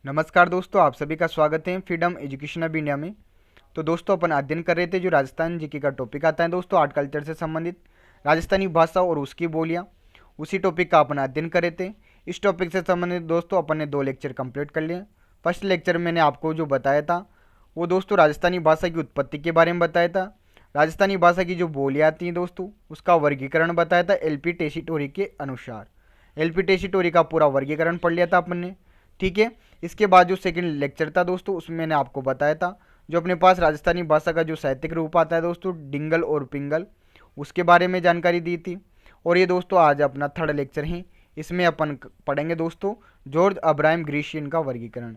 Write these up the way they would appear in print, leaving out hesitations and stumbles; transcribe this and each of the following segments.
नमस्कार दोस्तों, आप सभी का स्वागत है फ्रीडम एजुकेशन ऑफ इंडिया में। तो दोस्तों अपन अध्ययन कर रहे थे जो राजस्थान जीके का टॉपिक आता है दोस्तों आर्ट कल्चर से संबंधित राजस्थानी भाषा और उसकी बोलियाँ, उसी टॉपिक का अपन अध्ययन कर रहे थे। इस टॉपिक से संबंधित दोस्तों अपन ने 2 लेक्चर कंप्लीट कर लिए। फर्स्ट लेक्चर मैंने आपको जो बताया था वो दोस्तों राजस्थानी भाषा की उत्पत्ति के बारे में बताया था। राजस्थानी भाषा की जो बोलियाँ आती हैं दोस्तों उसका वर्गीकरण बताया था एल.पी. टेसीटोरी के अनुसार। एल.पी. टेसीटोरी का पूरा वर्गीकरण पढ़ लिया था अपन ने, ठीक है। इसके बाद जो सेकंड लेक्चर था दोस्तों उसमें मैंने आपको बताया था जो अपने पास राजस्थानी भाषा का जो साहित्यिक रूप आता है दोस्तों डिंगल और पिंगल, उसके बारे में जानकारी दी थी। और ये दोस्तों आज अपना थर्ड लेक्चर है, इसमें अपन पढ़ेंगे दोस्तों जॉर्ज अब्राहम ग्रीशियन का वर्गीकरण।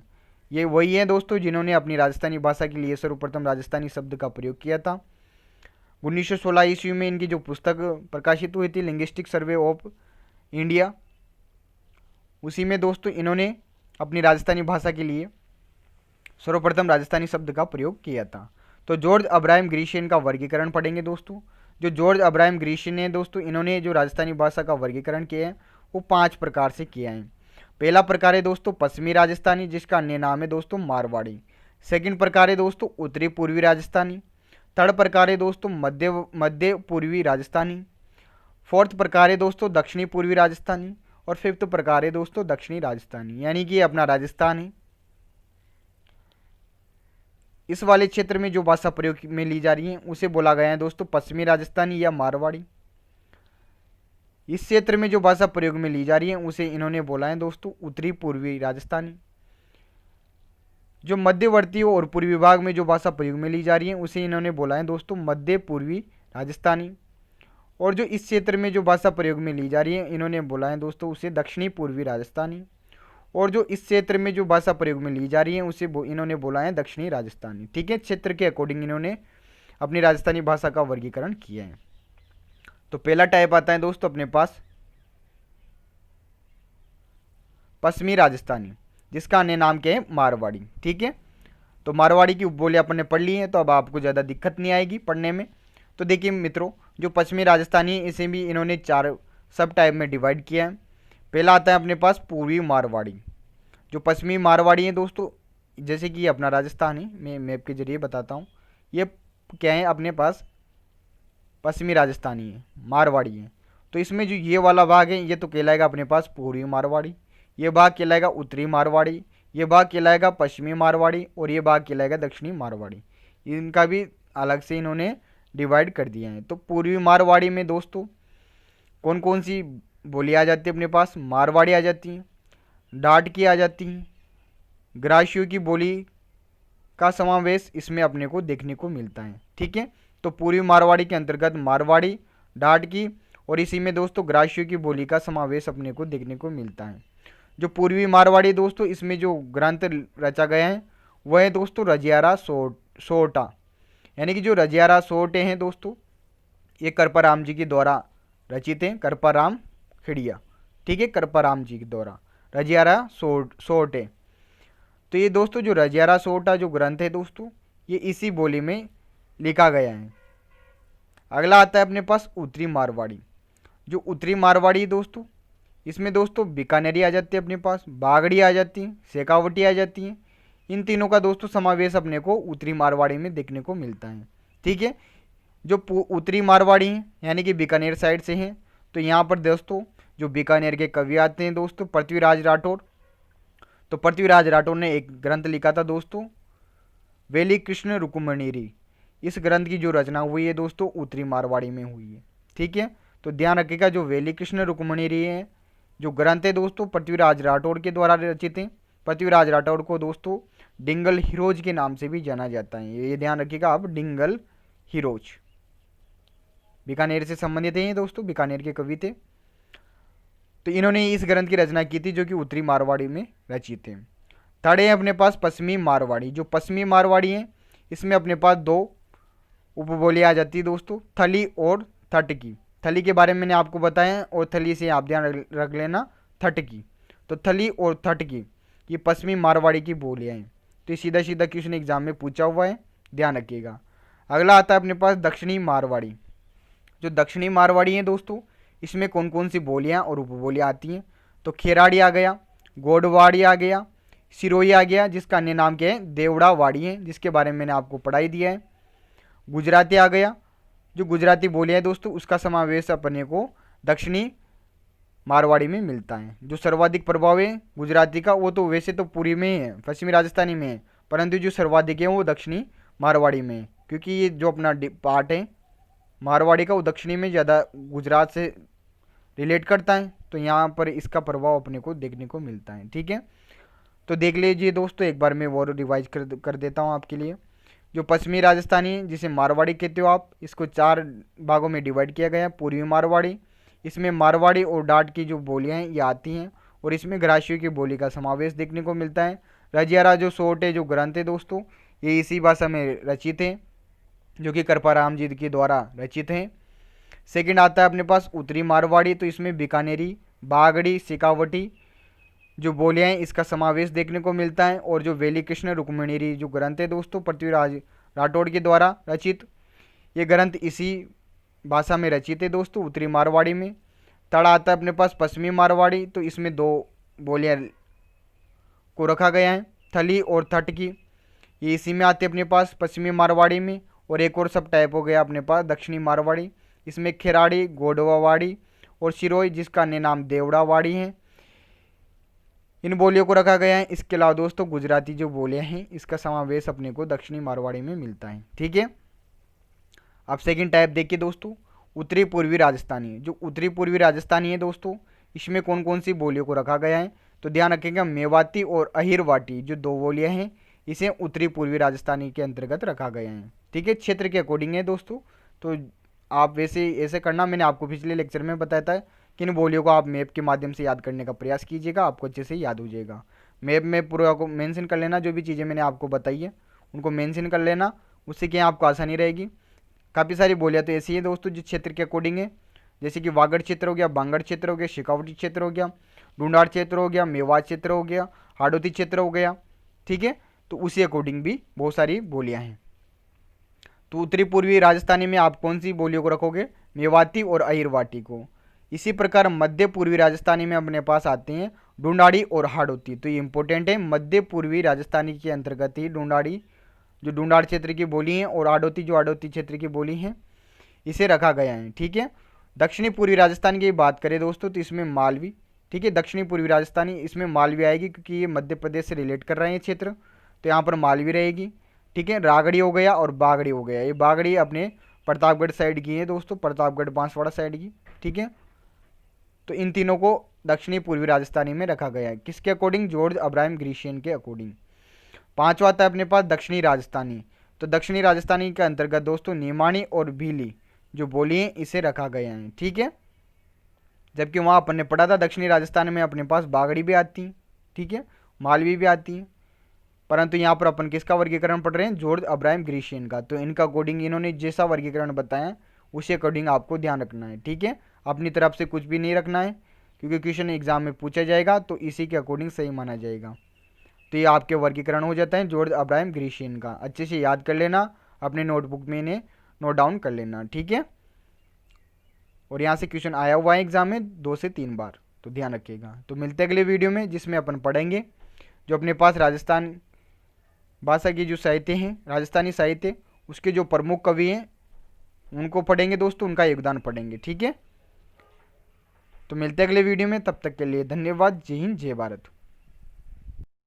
ये वही है दोस्तों जिन्होंने अपनी राजस्थानी भाषा के लिए सर्वप्रथम राजस्थानी शब्द का प्रयोग किया था। 1916 ईस्वी में इनकी जो पुस्तक प्रकाशित हुई थी लिंग्विस्टिक सर्वे ऑफ इंडिया, उसी में दोस्तों इन्होंने अपनी राजस्थानी भाषा के लिए सर्वप्रथम राजस्थानी शब्द का प्रयोग किया था। तो जॉर्ज अब्राहम ग्रीशियन का वर्गीकरण पढ़ेंगे दोस्तों। जो जॉर्ज अब्राहम ग्रीशियन है दोस्तों इन्होंने जो राजस्थानी भाषा का वर्गीकरण किया है वो 5 प्रकार से किया है। पहला प्रकार है दोस्तों पश्चिमी राजस्थानी, जिसका अन्य नाम है दोस्तों मारवाड़ी। सेकंड प्रकार है दोस्तों उत्तरी पूर्वी राजस्थानी। थर्ड प्रकार है दोस्तों मध्य पूर्वी राजस्थानी। फोर्थ प्रकार है दोस्तों दक्षिणी पूर्वी राजस्थानी। और फिफ्थ प्रकार है दोस्तों दक्षिणी राजस्थानी, यानी कि अपना राजस्थान है। इस वाले क्षेत्र में जो भाषा प्रयोग में ली जा रही है उसे बोला गया है दोस्तों पश्चिमी राजस्थानी या मारवाड़ी। इस क्षेत्र में जो भाषा प्रयोग में ली जा रही है उसे इन्होंने बोला है दोस्तों उत्तरी पूर्वी राजस्थानी। जो मध्यवर्ती और पूर्वी भाग में जो भाषा प्रयोग में ली जा रही है उसे इन्होंने बोला है दोस्तों मध्य पूर्वी राजस्थानी। और जो इस क्षेत्र में जो भाषा प्रयोग में ली जा रही है इन्होंने बोला है दोस्तों उसे दक्षिणी पूर्वी राजस्थानी। और जो इस क्षेत्र में जो भाषा प्रयोग में ली जा रही है उसे इन्होंने बोला है दक्षिणी राजस्थानी, ठीक है। क्षेत्र के अकॉर्डिंग इन्होंने अपनी राजस्थानी भाषा का वर्गीकरण किया है। तो पहला टाइप आता है दोस्तों अपने पास पश्चिमी राजस्थानी, जिसका अन्य नाम क्या है मारवाड़ी, ठीक है। तो मारवाड़ी की उपबोली अपन ने पढ़ ली है तो अब आपको ज़्यादा दिक्कत नहीं आएगी पढ़ने में। तो देखिए मित्रों, जो पश्चिमी राजस्थानी है इसे भी इन्होंने 4 सब टाइप में डिवाइड किया है। पहला आता है अपने पास पूर्वी मारवाड़ी। जो पश्चिमी मारवाड़ी है दोस्तों, जैसे कि ये अपना राजस्थान है, मैं मैप के जरिए बताता हूँ। ये क्या है अपने पास पश्चिमी राजस्थानी है, मारवाड़ी है। तो इसमें जो ये वाला भाग है ये तो कहलाएगा अपने पास पूर्वी मारवाड़ी, ये भाग कहलाएगा उत्तरी मारवाड़ी, ये भाग कहलाएगा पश्चिमी मारवाड़ी और ये भाग कहलाएगा दक्षिणी मारवाड़ी। इनका भी अलग से इन्होंने डिवाइड कर दिया है। तो पूर्वी मारवाड़ी में दोस्तों कौन कौन सी बोली आ जाती है अपने पास? मारवाड़ी आ जाती है, डाट की आ जाती हैं, ग्रासियों की बोली का समावेश इसमें अपने को देखने को मिलता है, ठीक है। तो पूर्वी मारवाड़ी के अंतर्गत मारवाड़ी, डाट की और इसी में दोस्तों ग्रासियों की बोली का समावेश अपने को देखने को मिलता है। जो पूर्वी मारवाड़ी दोस्तों इसमें जो ग्रंथ रचा गया है वह है दोस्तों रजियारा सोटा, यानी कि जो रजियारा सोटे हैं दोस्तों ये करपराम जी के द्वारा रचित हैं, करपराम खिड़िया, ठीक है, करपराम जी के द्वारा रजियारा सोटे। तो ये दोस्तों जो रजियारा सोटा जो ग्रंथ है दोस्तों ये इसी बोली में लिखा गया है। अगला आता है अपने पास उत्तरी मारवाड़ी। जो उत्तरी मारवाड़ी है दोस्तों इसमें दोस्तों बीकानेरी आ जाती है अपने पास, बागड़ी आ जाती है, शेखावटी आ जाती है। इन तीनों का दोस्तों समावेश अपने को उत्तरी मारवाड़ी में देखने को मिलता है, ठीक है। जो उत्तरी मारवाड़ी हैं यानी कि बीकानेर साइड से हैं, तो यहाँ पर दोस्तों जो बीकानेर के कवि आते हैं दोस्तों पृथ्वीराज राठौर। तो पृथ्वीराज राठौर ने एक ग्रंथ लिखा था दोस्तों वेली कृष्ण रुक्मणीरी। इस ग्रंथ की जो रचना हुई है दोस्तों उत्तरी मारवाड़ी में हुई है, ठीक है। तो ध्यान रखिएगा जो वेली कृष्ण रुक्मणीरी है जो ग्रंथ है दोस्तों पृथ्वीराज राठौर के द्वारा रचित हैं। पृथ्वीराज राठौर को दोस्तों डिंगल हिरोज के नाम से भी जाना जाता है, ये ध्यान रखिएगा आप, डिंगल हिरोज। बीकानेर से संबंधित हैं दोस्तों, बीकानेर के कवि थे। तो इन्होंने इस ग्रंथ की रचना की थी जो कि उत्तरी मारवाड़ी में रचित है। थर्ड है अपने पास पश्चिमी मारवाड़ी। जो पश्चिमी मारवाड़ी है इसमें अपने पास 2 उपबोली आ जाती है दोस्तों, थली और थट की। थली के बारे में मैंने आपको बताया और थली से आप ध्यान रख लेना थट की। तो थली और थट की ये पश्चिमी मारवाड़ी की बोलियाँ हैं। तो ये सीधा सीधा क्वेश्चन एग्जाम में पूछा हुआ है, ध्यान रखिएगा। अगला आता है अपने पास दक्षिणी मारवाड़ी। जो दक्षिणी मारवाड़ी है दोस्तों इसमें कौन कौन सी बोलियाँ और उपबोलियाँ आती हैं? तो खेराड़ी आ गया, गोडवाड़ी आ गया, सिरोही आ गया, जिसका अन्य नाम क्या है, देवड़ा वाड़ी है, जिसके बारे में मैंने आपको पढ़ाई दिया है। गुजराती आ गया, जो गुजराती बोलियाँ है दोस्तों, उसका समावेश अपने को दक्षिणी मारवाड़ी में मिलता है। जो सर्वाधिक प्रभाव है गुजराती का, वो तो वैसे तो पूरी में ही है, पश्चिमी राजस्थानी में है, परंतु जो सर्वाधिक है वो दक्षिणी मारवाड़ी में है, क्योंकि ये जो अपना पार्ट है मारवाड़ी का, वो दक्षिणी में ज़्यादा गुजरात से रिलेट करता है, तो यहाँ पर इसका प्रभाव अपने को देखने को मिलता है। ठीक है, तो देख लीजिए दोस्तों, एक बार मैं वो रिवाइज कर देता हूँ आपके लिए। जो पश्चिमी राजस्थानी जिसे मारवाड़ी कहते हो आप, इसको 4 भागों में डिवाइड किया गया है। पूर्वी मारवाड़ी, इसमें मारवाड़ी और डाट की जो बोलियाँ हैं ये आती हैं, और इसमें ग्रासियों की बोली का समावेश देखने को मिलता है। रजियारा जो सोट है, जो ग्रंथ है दोस्तों, ये इसी भाषा में रचित है, जो कि कृपाराम जी के द्वारा रचित हैं। सेकंड आता है अपने पास उत्तरी मारवाड़ी, तो इसमें बीकानेरी, बागड़ी, शेखावटी जो बोलियाँ हैं इसका समावेश देखने को मिलता है। और जो वेली कृष्ण रुक्मिणी जो ग्रंथ है दोस्तों, पृथ्वीराज राठौड़ के द्वारा रचित, ये ग्रंथ इसी भाषा में रचित है दोस्तों, उत्तरी मारवाड़ी में। तड़ा आता है अपने पास पश्चिमी मारवाड़ी, तो इसमें 2 बोलियाँ को रखा गया है, थली और थट की, ये इसी में आते हैं अपने पास पश्चिमी मारवाड़ी में। और एक और सब टाइप हो गया अपने पास दक्षिणी मारवाड़ी, इसमें खिराड़ी, गोडवावाड़ी और सिरोही, जिसका अन्य नाम देवड़ावाड़ी है, इन बोलियों को रखा गया है। इसके अलावा दोस्तों गुजराती जो बोलियां हैं इसका समावेश अपने को दक्षिणी मारवाड़ी में मिलता है। ठीक है, अब सेकंड टाइप देखिए दोस्तों, उत्तरी पूर्वी राजस्थानी। जो उत्तरी पूर्वी राजस्थानी है दोस्तों, इसमें कौन कौन सी बोलियों को रखा गया है, तो ध्यान रखेंगे मेवाती और अहिरवाटी जो 2 बोलियां हैं, इसे उत्तरी पूर्वी राजस्थानी के अंतर्गत रखा गया है। ठीक है, क्षेत्र के अकॉर्डिंग है दोस्तों, तो आप वैसे ऐसे करना, मैंने आपको पिछले लेक्चर में बताया था कि इन बोलियों को आप मैप के माध्यम से याद करने का प्रयास कीजिएगा, आपको अच्छे से याद हो जाएगा। मैप में पूरा को मेंशन कर लेना, जो भी चीज़ें मैंने आपको बताई है उनको मेंशन कर लेना, उससे क्या आपको आसानी रहेगी। काफ़ी सारी बोलियाँ तो ऐसी है दोस्तों जिस क्षेत्र के अकॉर्डिंग है, जैसे कि वागड़ क्षेत्र हो गया, बांगड़ क्षेत्र हो गया, शेखावटी क्षेत्र हो गया, ढूंढाड़ क्षेत्र हो गया, मेवात क्षेत्र हो गया, हाड़ौती क्षेत्र हो गया। ठीक है, तो उसी अकॉर्डिंग भी बहुत सारी बोलियाँ हैं। तो उत्तरी पूर्वी राजस्थानी में आप कौन सी बोलियों को रखोगे, मेवाती और अहिरवाटी को। इसी प्रकार मध्य पूर्वी राजस्थानी में अपने पास आते हैं ढूंढाड़ी और हाड़ौती, तो ये इंपॉर्टेंट है, मध्य पूर्वी राजस्थानी के अंतर्गत ही ढूंढाड़ी जो ढूंढाड़ क्षेत्र की बोली है और हाड़ौती जो हाड़ौती क्षेत्र की बोली है, इसे रखा गया है। ठीक है, दक्षिणी पूर्वी राजस्थान की बात करें दोस्तों, तो इसमें मालवी, ठीक है, दक्षिणी पूर्वी राजस्थानी, इसमें मालवी आएगी क्योंकि ये मध्य प्रदेश से रिलेट कर रहे हैं क्षेत्र, तो यहाँ पर मालवी रहेगी। ठीक है, रागड़ी हो गया और बागड़ी हो गया, ये बागड़ी अपने प्रतापगढ़ साइड की है दोस्तों, प्रतापगढ़ बांसवाड़ा साइड की। ठीक है, तो इन तीनों को दक्षिणी पूर्वी राजस्थानी में रखा गया है, किसके अकॉर्डिंग, जॉर्ज अब्राहम ग्रीशियन के अकॉर्डिंग। पांचवा आता है अपने पास दक्षिणी राजस्थानी, तो दक्षिणी राजस्थानी के अंतर्गत दोस्तों निमाणी और भीली जो बोली है इसे रखा गया है। ठीक है, जबकि वहाँ अपन ने पढ़ा था दक्षिणी राजस्थान में अपने पास बागड़ी भी आती है, ठीक है, मालवी भी आती है, परंतु यहाँ पर अपन किसका वर्गीकरण पढ़ रहे हैं, जॉर्ज अब्राहम ग्रीशियन का, तो इनका अकॉर्डिंग इन्होंने जैसा वर्गीकरण बताया उसी अकॉर्डिंग आपको ध्यान रखना है। ठीक है, अपनी तरफ से कुछ भी नहीं रखना है, क्योंकि क्वेश्चन एग्जाम में पूछा जाएगा तो इसी के अकॉर्डिंग सही माना जाएगा। तो ये आपके वर्गीकरण हो जाता है जॉर्ज अब्राहम ग्रीशियन का, अच्छे से याद कर लेना, अपने नोटबुक में इन्हें नोट डाउन कर लेना। ठीक है, और यहाँ से क्वेश्चन आया हुआ है एग्जाम में 2 से 3 बार, तो ध्यान रखिएगा। तो मिलते हैं अगले वीडियो में, जिसमें अपन पढ़ेंगे जो अपने पास राजस्थान भाषा की जो साहित्य हैं, राजस्थानी साहित्य, उसके जो प्रमुख कवि हैं उनको पढ़ेंगे दोस्तों, उनका योगदान पढ़ेंगे। ठीक है, तो मिलते हैं अगले वीडियो में, तब तक के लिए धन्यवाद। जय हिंद, जय भारत।